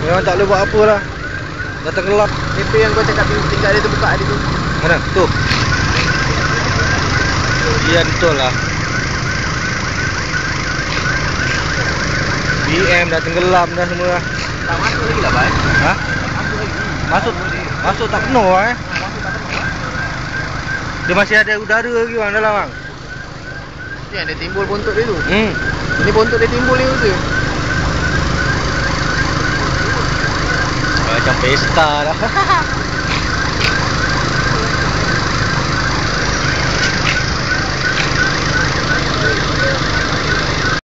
Memang tak boleh buat apa lah. Dah tenggelam. Itu yang kau cakap tinggal dia terbuka tadi tu. Mana? Tu. Iya betul lah. BM dah tenggelam dah semua lah. Tak masuk lagi lah, Bang. Ha? Masuk lagi. Masuk tak penuh lah Masuk tak penuh. Dia masih ada udara lagi bang dalam bang. Yang dia timbul bontot dia tu. Hmm. Ini bontot dia timbul ni tu. Macam pesta dah.